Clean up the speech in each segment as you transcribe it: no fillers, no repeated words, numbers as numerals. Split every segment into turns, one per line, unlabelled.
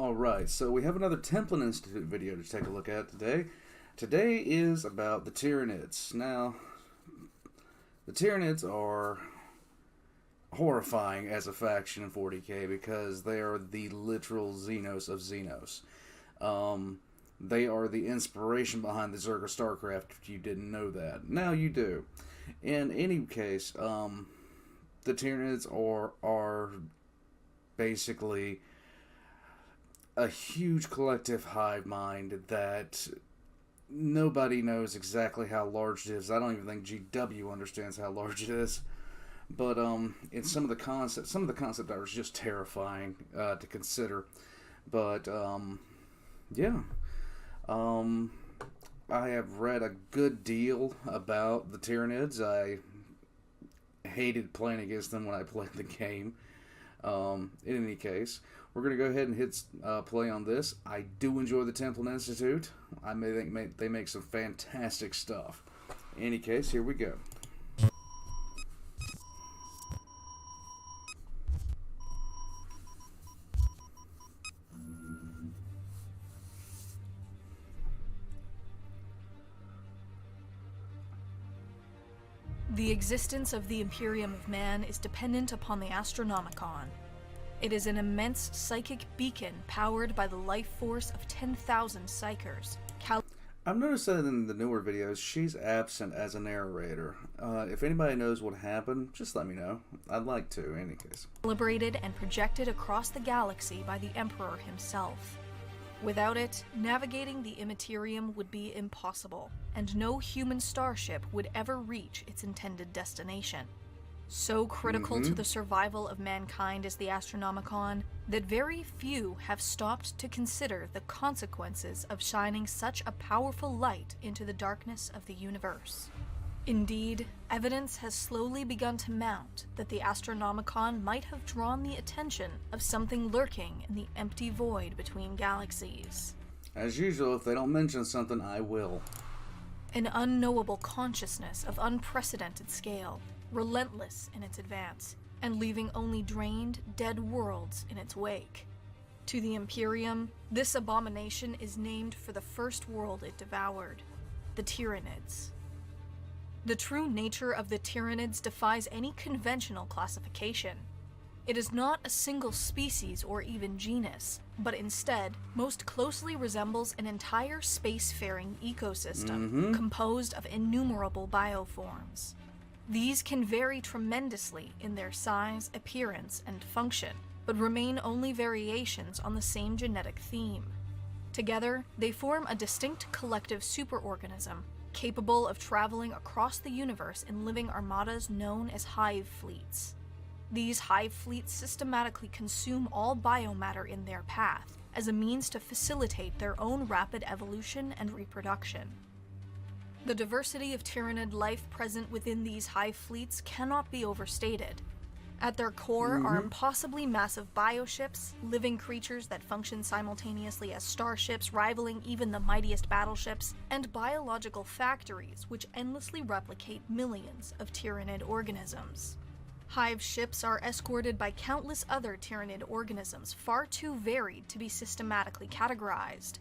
Alright, so we have another Templin Institute video to take a look at today. Today is about the Tyranids. Now, the Tyranids are horrifying as a faction in 40k because they are the literal Xenos of Xenos. They are the inspiration behind the Zerg of StarCraft if you didn't know that. Now you do. In any case, the Tyranids are basically a huge collective hive mind that nobody knows exactly how large it is. I don't even think GW understands how large it is. But in some of the concepts are just terrifying to consider. But yeah, I have read a good deal about the Tyranids. I hated playing against them when I played the game. In any case, we're going to go ahead and hit play on this. I do enjoy the Templin Institute. I think they make some fantastic stuff. In any case, here we go.
The existence of the Imperium of Man is dependent upon the Astronomicon. It is an immense psychic beacon powered by the life force of 10,000 psychers.
I've noticed that in the newer videos, she's absent as a narrator. If anybody knows what happened, just let me know. I'd like to, in any case.
Calibrated and projected across the galaxy by the Emperor himself. Without it, navigating the Immaterium would be impossible, and no human starship would ever reach its intended destination. So critical to the survival of mankind is the Astronomicon that very few have stopped to consider the consequences of shining such a powerful light into the darkness of the universe. Indeed, evidence has slowly begun to mount that the Astronomicon might have drawn the attention of something lurking in the empty void between galaxies.
As usual, if they don't mention something, I will.
An unknowable consciousness of unprecedented scale, relentless in its advance, and leaving only drained, dead worlds in its wake. To the Imperium, this abomination is named for the first world it devoured, the Tyranids. The true nature of the Tyranids defies any conventional classification. It is not a single species or even genus, but instead most closely resembles an entire spacefaring ecosystem composed of innumerable bioforms. These can vary tremendously in their size, appearance, and function, but remain only variations on the same genetic theme. Together, they form a distinct collective superorganism, capable of traveling across the universe in living armadas known as hive fleets. These hive fleets systematically consume all biomatter in their path as a means to facilitate their own rapid evolution and reproduction. The diversity of Tyranid life present within these hive fleets cannot be overstated. At their core are impossibly massive bioships, living creatures that function simultaneously as starships, rivaling even the mightiest battleships, and biological factories which endlessly replicate millions of Tyranid organisms. Hive ships are escorted by countless other Tyranid organisms far too varied to be systematically categorized.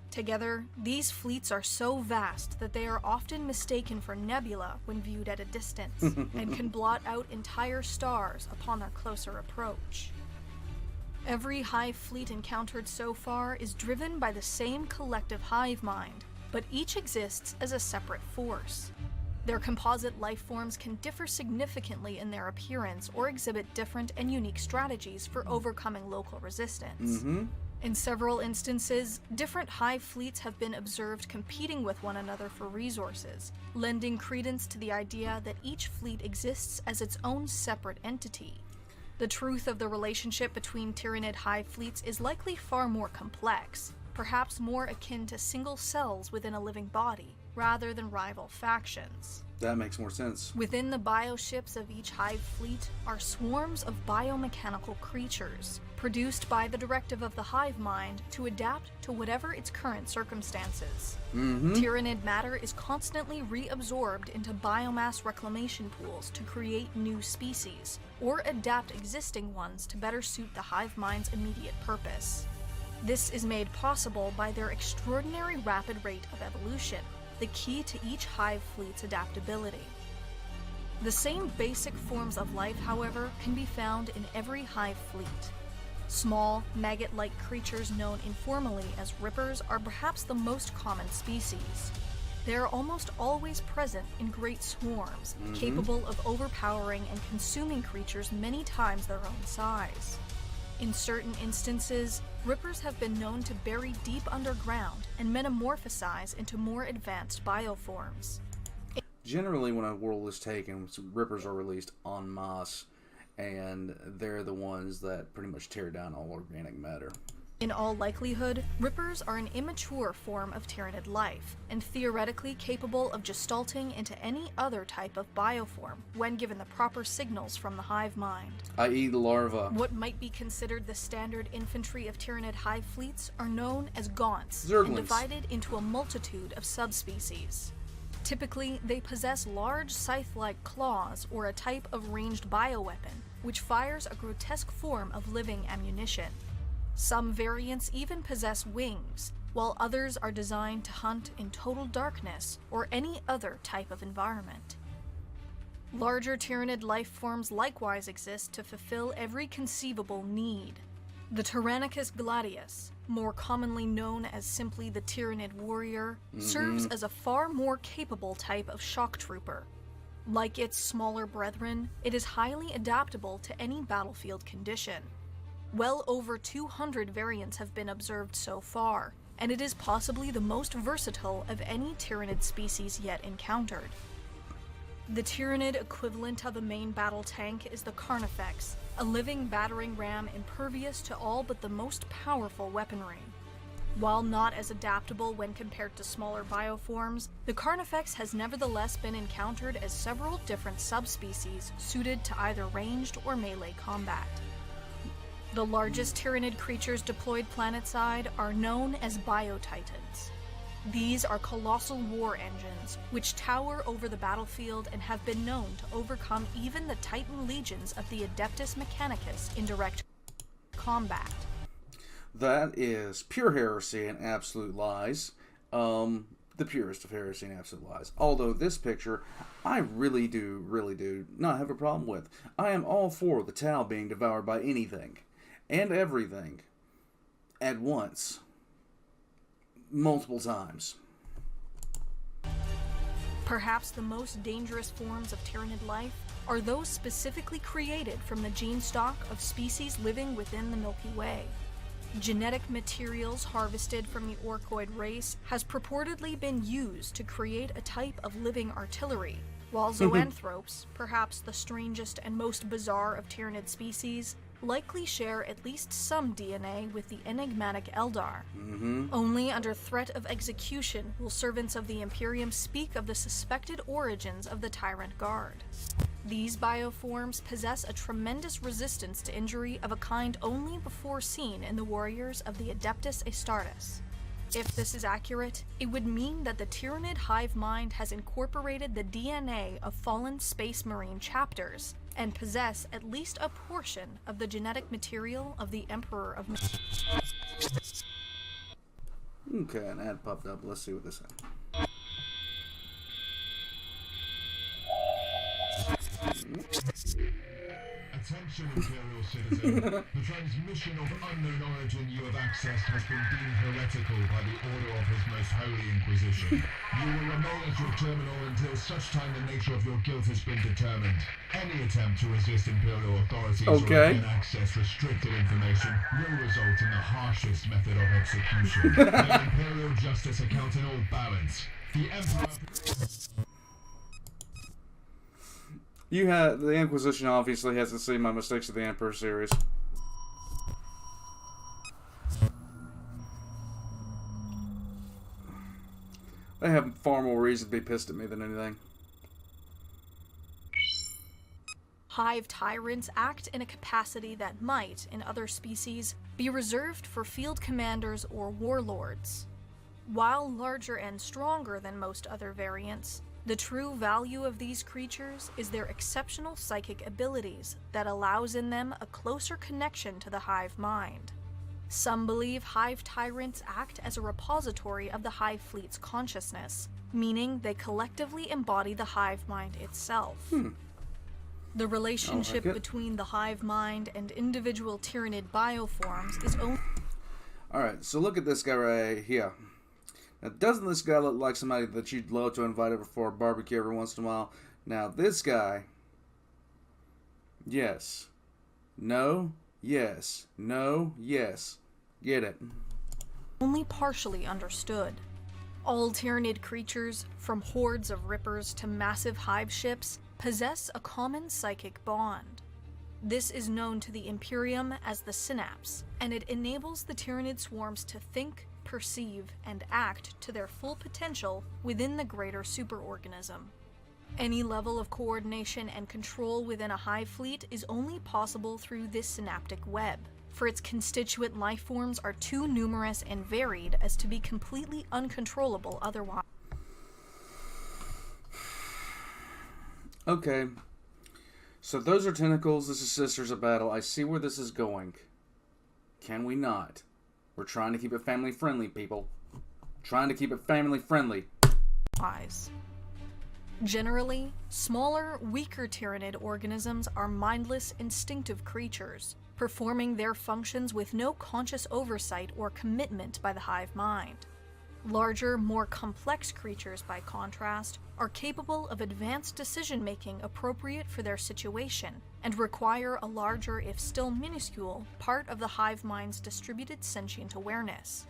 Together, these fleets are so vast that they are often mistaken for nebula when viewed at a distance, and can blot out entire stars upon their closer approach. Every hive fleet encountered so far is driven by the same collective hive mind, but each exists as a separate force. Their composite life forms can differ significantly in their appearance or exhibit different and unique strategies for overcoming local resistance. In several instances, different hive fleets have been observed competing with one another for resources, lending credence to the idea that each fleet exists as its own separate entity. The truth of the relationship between Tyranid hive fleets is likely far more complex, perhaps more akin to single cells within a living body, rather than rival factions.
That makes more sense.
Within the bioships of each hive fleet are swarms of biomechanical creatures, produced by the directive of the hive mind to adapt to whatever its current circumstances. Tyranid matter is constantly reabsorbed into biomass reclamation pools to create new species, or adapt existing ones to better suit the hive mind's immediate purpose. This is made possible by their extraordinary rapid rate of evolution, the key to each hive fleet's adaptability. The same basic forms of life, however, can be found in every hive fleet. Small, maggot-like creatures known informally as rippers are perhaps the most common species. They are almost always present in great swarms, capable of overpowering and consuming creatures many times their own size. In certain instances, rippers have been known to bury deep underground and metamorphosize into more advanced bioforms.
Generally, when a world is taken, rippers are released en masse, and they're the ones that pretty much tear down all organic matter.
In all likelihood, rippers are an immature form of Tyranid life, and theoretically capable of gestalting into any other type of bioform when given the proper signals from the hive mind.
I.e. the larva.
What might be considered the standard infantry of Tyranid hive fleets are known as gaunts,
Zerglings.
and divided into a multitude of subspecies. Typically, they possess large scythe-like claws or a type of ranged bioweapon, which fires a grotesque form of living ammunition. Some variants even possess wings, while others are designed to hunt in total darkness or any other type of environment. Larger Tyranid life forms likewise exist to fulfill every conceivable need. The Tyrannicus gladius, more commonly known as simply the Tyranid warrior, serves as a far more capable type of shock trooper. Like its smaller brethren, it is highly adaptable to any battlefield condition. Well over 200 variants have been observed so far, and it is possibly the most versatile of any Tyranid species yet encountered. The Tyranid equivalent of a main battle tank is the Carnifex, a living battering ram impervious to all but the most powerful weaponry. While not as adaptable when compared to smaller bioforms, the Carnifex has nevertheless been encountered as several different subspecies suited to either ranged or melee combat. The largest Tyranid creatures deployed planetside are known as Biotitans. These are colossal war engines, which tower over the battlefield and have been known to overcome even the Titan legions of the Adeptus Mechanicus in direct combat.
That is pure heresy and absolute lies. The purest of heresy and absolute lies. Although this picture, I really do not have a problem with. I am all for the Tau being devoured by anything and everything at once. Multiple times.
Perhaps the most dangerous forms of Tyranid life are those specifically created from the gene stock of species living within the Milky Way. Genetic materials harvested from the Orkoid race has purportedly been used to create a type of living artillery, while zoanthropes, perhaps the strangest and most bizarre of Tyranid species, likely share at least some DNA with the enigmatic Eldar. Only under threat of execution will servants of the Imperium speak of the suspected origins of the Tyrant Guard. These bioforms possess a tremendous resistance to injury of a kind only before seen in the warriors of the Adeptus Astartes. If this is accurate, it would mean that the Tyranid hive mind has incorporated the DNA of fallen space marine chapters and possess at least a portion of the genetic material of the Emperor of...
Okay, an ad popped up. Let's see what this is.
Attention, Imperial citizen. The transmission of unknown origin you have accessed has been deemed heretical by the order of His Most Holy Inquisition. You will remain at your terminal until such time the nature of your guilt has been determined. Any attempt to resist Imperial authorities or again access restricted information will result in the harshest method of execution. May Imperial justice account in all balance. The Emperor...
The Inquisition obviously hasn't seen my Mistakes of the Emperor series. They have far more reason to be pissed at me than anything.
Hive tyrants act in a capacity that might, in other species, be reserved for field commanders or warlords. While larger and stronger than most other variants, the true value of these creatures is their exceptional psychic abilities that allows in them a closer connection to the hive mind. Some believe hive tyrants act as a repository of the hive fleet's consciousness, meaning they collectively embody the hive mind itself. The relationship between the hive mind and individual Tyranid bioforms is only...
Alright, so look at this guy right here. Now, doesn't this guy look like somebody that you'd love to invite over for a barbecue every once in a while? Now, this guy... Yes. No. Yes. No. Yes. Get it.
only partially understood. All Tyranid creatures, from hordes of rippers to massive hive ships, possess a common psychic bond. This is known to the Imperium as the Synapse, and it enables the Tyranid swarms to think, perceive, and act to their full potential within the greater superorganism. Any level of coordination and control within a hive fleet is only possible through this synaptic web, for its constituent life forms are too numerous and varied as to be completely uncontrollable otherwise.
Okay. So those are tentacles, this is Sisters of Battle. I see where this is going. Can we not? We're trying to keep it family friendly, people. Trying to keep it family friendly.
Generally, smaller, weaker Tyranid organisms are mindless, instinctive creatures, performing their functions with no conscious oversight or commitment by the hive mind. Larger, more complex creatures, by contrast, are capable of advanced decision-making appropriate for their situation, and require a larger, if still minuscule, part of the hive mind's distributed sentient awareness.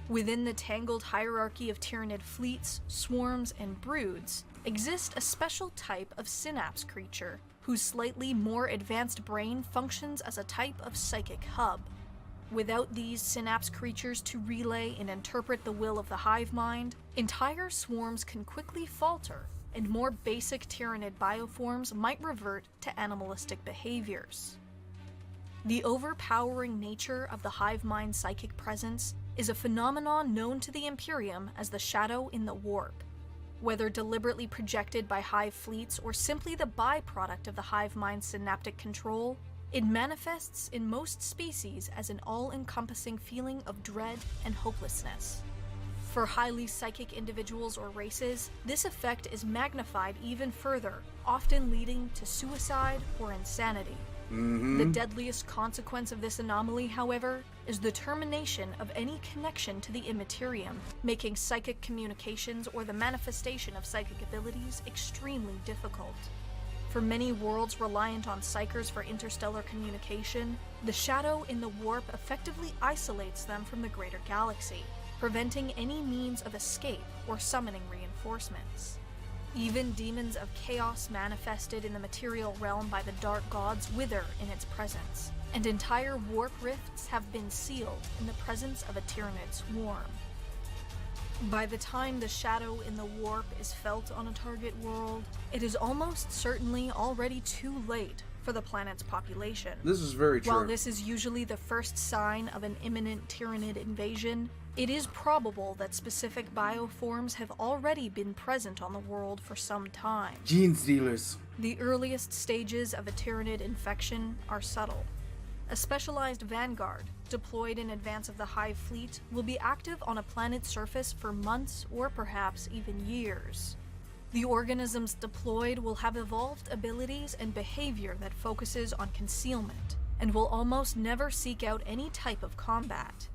Within the tangled hierarchy of Tyranid fleets, swarms, and broods, exists a special type of synapse creature, whose slightly more advanced brain functions as a type of psychic hub. Without these synapse creatures to relay and interpret the will of the hive mind, entire swarms can quickly falter, and more basic Tyranid bioforms might revert to animalistic behaviors. The overpowering nature of the hive mind's psychic presence is a phenomenon known to the Imperium as the shadow in the warp. Whether deliberately projected by hive fleets or simply the byproduct of the hive mind's synaptic control, it manifests in most species as an all-encompassing feeling of dread and hopelessness. For highly psychic individuals or races, this effect is magnified even further, often leading to suicide or insanity. The deadliest consequence of this anomaly, however, is the termination of any connection to the immaterium, making psychic communications or the manifestation of psychic abilities extremely difficult. For many worlds reliant on psychers for interstellar communication, the shadow in the warp effectively isolates them from the greater galaxy, preventing any means of escape or summoning reinforcements. Even demons of chaos manifested in the material realm by the dark gods wither in its presence, and entire warp rifts have been sealed in the presence of a Tyranid swarm. By the time the shadow in the warp is felt on a target world, it is almost certainly already too late for the planet's population.
This is very true.
While this is usually the first sign of an imminent Tyranid invasion, it is probable that specific bioforms have already been present on the world for some time.
Gene stealers.
The earliest stages of a Tyranid infection are subtle. A specialized vanguard, deployed in advance of the hive fleet, will be active on a planet's surface for months or perhaps even years. The organisms deployed will have evolved abilities and behavior that focuses on concealment, and will almost never seek out any type of combat.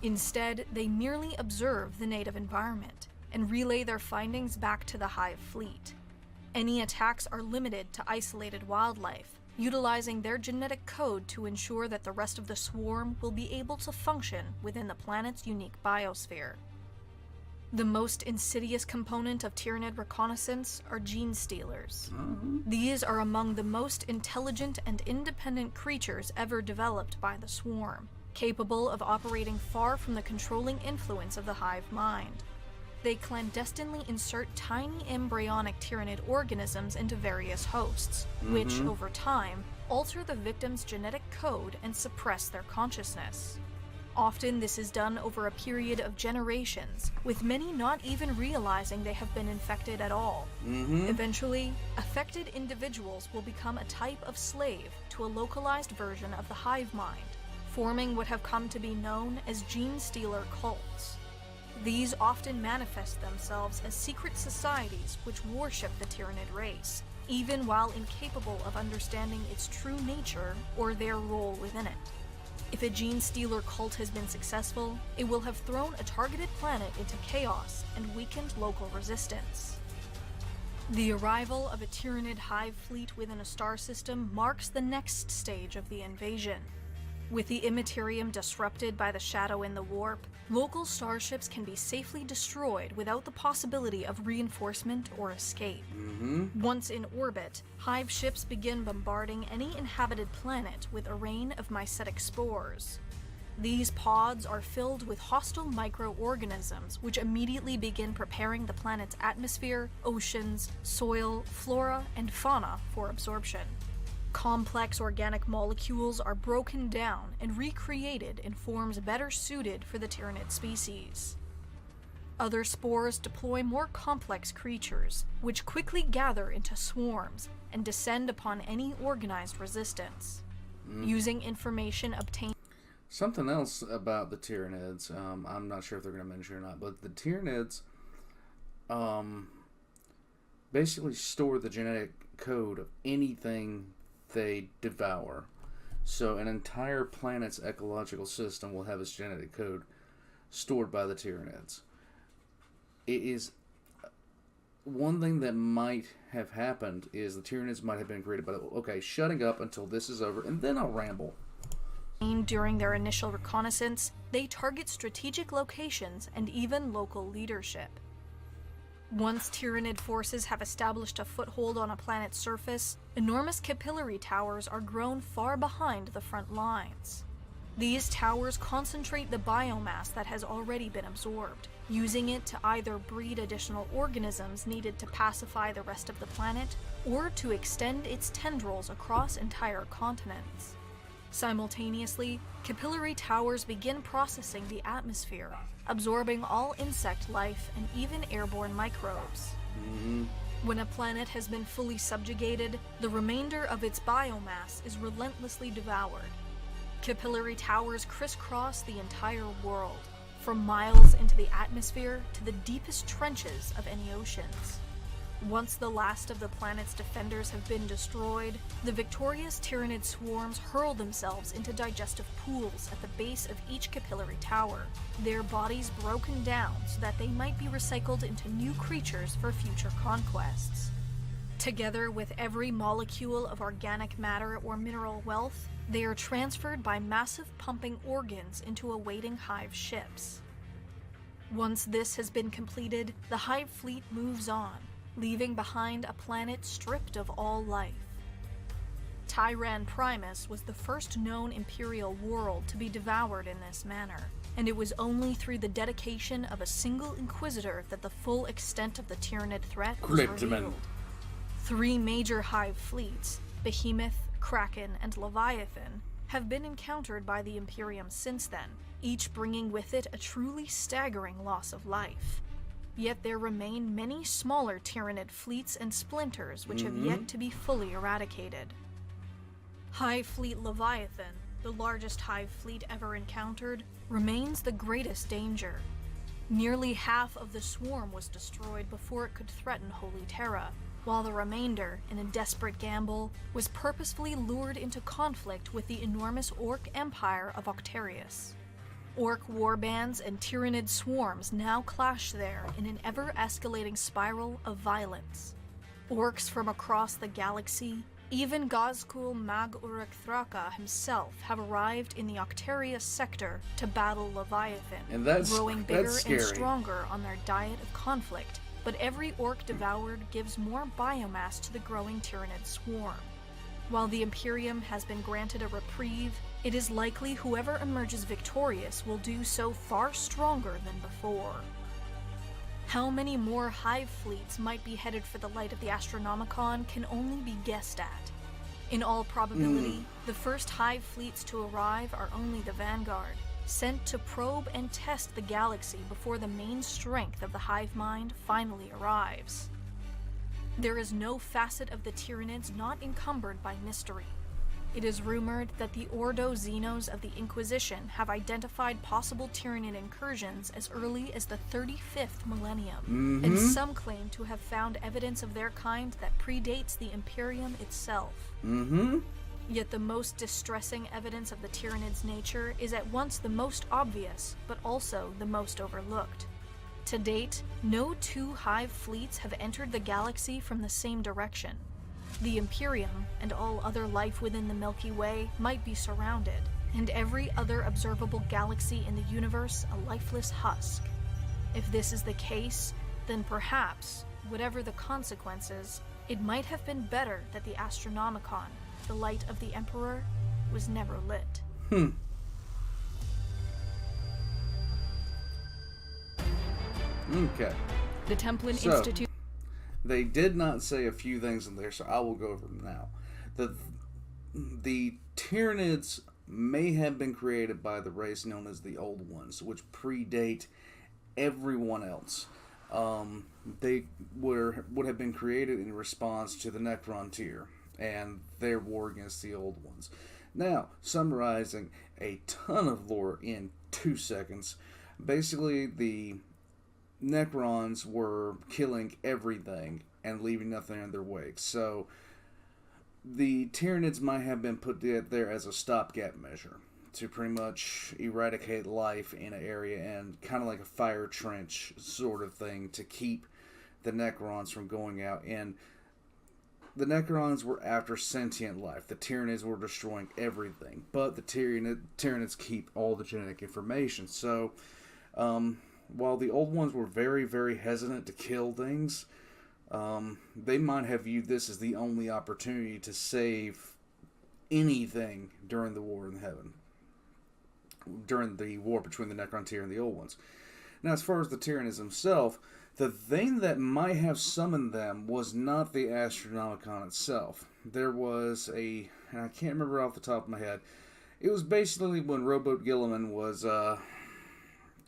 Instead, they merely observe the native environment, and relay their findings back to the hive fleet. Any attacks are limited to isolated wildlife, utilizing their genetic code to ensure that the rest of the swarm will be able to function within the planet's unique biosphere. The most insidious component of Tyranid reconnaissance are gene stealers. These are among the most intelligent and independent creatures ever developed by the swarm, capable of operating far from the controlling influence of the hive mind. They clandestinely insert tiny embryonic Tyranid organisms into various hosts, which, over time, alter the victim's genetic code and suppress their consciousness. Often this is done over a period of generations, with many not even realizing they have been infected at all. Eventually, affected individuals will become a type of slave to a localized version of the hive mind, forming what have come to be known as gene-stealer cults. These often manifest themselves as secret societies which worship the Tyranid race, even while incapable of understanding its true nature or their role within it. If a gene-stealer cult has been successful, it will have thrown a targeted planet into chaos and weakened local resistance. The arrival of a Tyranid hive fleet within a star system marks the next stage of the invasion. With the Immaterium disrupted by the shadow in the warp, local starships can be safely destroyed without the possibility of reinforcement or escape. Once in orbit, hive ships begin bombarding any inhabited planet with a rain of mycetic spores. These pods are filled with hostile microorganisms which immediately begin preparing the planet's atmosphere, oceans, soil, flora, and fauna for absorption. Complex organic molecules are broken down and recreated in forms better suited for the Tyranid species. Other spores deploy more complex creatures, which quickly gather into swarms and descend upon any organized resistance. Using information obtained.
Something else about the Tyranids, I'm not sure if they're going to mention it or not, but the Tyranids basically store the genetic code of anything they devour. So an entire planet's ecological system will have its genetic code stored by the Tyranids. It is one thing that might have happened is the Tyranids might have been created by shutting up until this is over and then I'll ramble.
During their initial reconnaissance, they target strategic locations and even local leadership. Once Tyranid forces have established a foothold on a planet's surface, enormous capillary towers are grown far behind the front lines. These towers concentrate the biomass that has already been absorbed, using it to either breed additional organisms needed to pacify the rest of the planet, or to extend its tendrils across entire continents. Simultaneously, capillary towers begin processing the atmosphere, absorbing all insect life and even airborne microbes. When a planet has been fully subjugated, the remainder of its biomass is relentlessly devoured. Capillary towers crisscross the entire world, from miles into the atmosphere to the deepest trenches of any oceans. Once the last of the planet's defenders have been destroyed, the victorious Tyranid swarms hurl themselves into digestive pools at the base of each capillary tower, their bodies broken down so that they might be recycled into new creatures for future conquests. Together with every molecule of organic matter or mineral wealth, they are transferred by massive pumping organs into awaiting hive ships. Once this has been completed, the hive fleet moves on, leaving behind a planet stripped of all life. Tyran Primus was the first known Imperial world to be devoured in this manner, and it was only through the dedication of a single Inquisitor that the full extent of the Tyranid threat was revealed. 3 major hive fleets, Behemoth, Kraken, and Leviathan, have been encountered by the Imperium since then, each bringing with it a truly staggering loss of life. Yet there remain many smaller Tyranid fleets and splinters which have yet to be fully eradicated. Hive Fleet Leviathan, the largest hive fleet ever encountered, remains the greatest danger. Nearly half of the swarm was destroyed before it could threaten Holy Terra, while the remainder, in a desperate gamble, was purposefully lured into conflict with the enormous Orc empire of Octarius. Orc warbands and Tyranid swarms now clash there in an ever-escalating spiral of violence. Orcs from across the galaxy, even Gazkul Mag Uruk Thraka himself, have arrived in the Octarius sector to battle Leviathan, growing bigger and stronger on their diet of conflict, but every Orc devoured gives more biomass to the growing Tyranid swarm. While the Imperium has been granted a reprieve, it is likely whoever emerges victorious will do so far stronger than before. How many more hive fleets might be headed for the light of the Astronomicon can only be guessed at. In all probability, the first hive fleets to arrive are only the Vanguard, sent to probe and test the galaxy before the main strength of the hive mind finally arrives. There is no facet of the Tyranids not encumbered by mystery. It is rumored that the Ordo Xenos of the Inquisition have identified possible Tyranid incursions as early as the 35th millennium, and some claim to have found evidence of their kind that predates the Imperium itself. Yet the most distressing evidence of the Tyranids' nature is at once the most obvious, but also the most overlooked. To date, no two hive fleets have entered the galaxy from the same direction. The Imperium, and all other life within the Milky Way, might be surrounded, and every other observable galaxy in the universe a lifeless husk. If this is the case, then perhaps, whatever the consequences, it might have been better that the Astronomicon, the light of the Emperor, was never lit.
Okay.
The Templin
So,
Institute.
They did not say a few things in there, so I will go over them now. The Tyranids may have been created by the race known as the Old Ones, which predate everyone else. They would have been created in response to the Necron tier and their war against the Old Ones. Now, summarizing a ton of lore in 2 seconds, basically the Necrons were killing everything and leaving nothing in their wake. So the Tyranids might have been put there as a stopgap measure to pretty much eradicate life in an area, and kind of like a fire trench sort of thing to keep the Necrons from going out. And the Necrons were after sentient life. The Tyranids were destroying everything, but the Tyranids keep all the genetic information. So while the Old Ones were very, very hesitant to kill things, they might have viewed this as the only opportunity to save anything during the war in heaven. During the war between the Necron tier and the Old Ones. Now, as far as the Tyranids themselves, the thing that might have summoned them was not the Astronomicon itself. There was and I can't remember off the top of my head, it was basically when Rowboat Gilliman was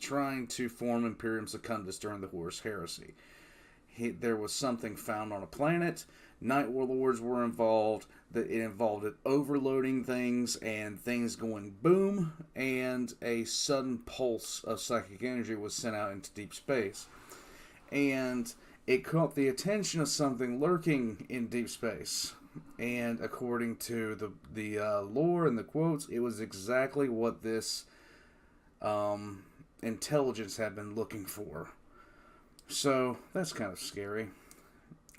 trying to form Imperium Secundus during the Horus Heresy. There was something found on a planet. Night Warlords were involved. It involved it overloading things and things going boom, and a sudden pulse of psychic energy was sent out into deep space. And it caught the attention of something lurking in deep space. And according to the lore and the quotes, it was exactly what this intelligence had been looking for. So that's kind of scary.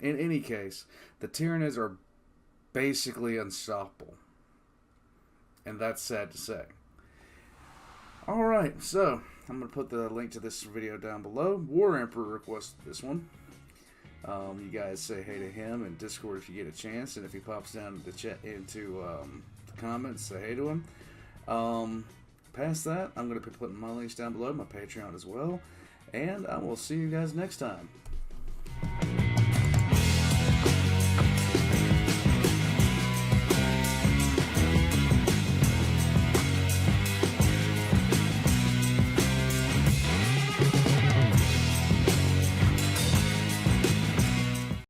In any case, the Tyranids are basically unstoppable, and that's sad to say. Alright, so I'm going to put the link to this video down below. War Emperor requested this one. You guys say hey to him in Discord if you get a chance, and if he pops down into the chat, into the comments, say hey to him. Past that, I'm going to be putting my links down below, my Patreon as well, and I will see you guys next time.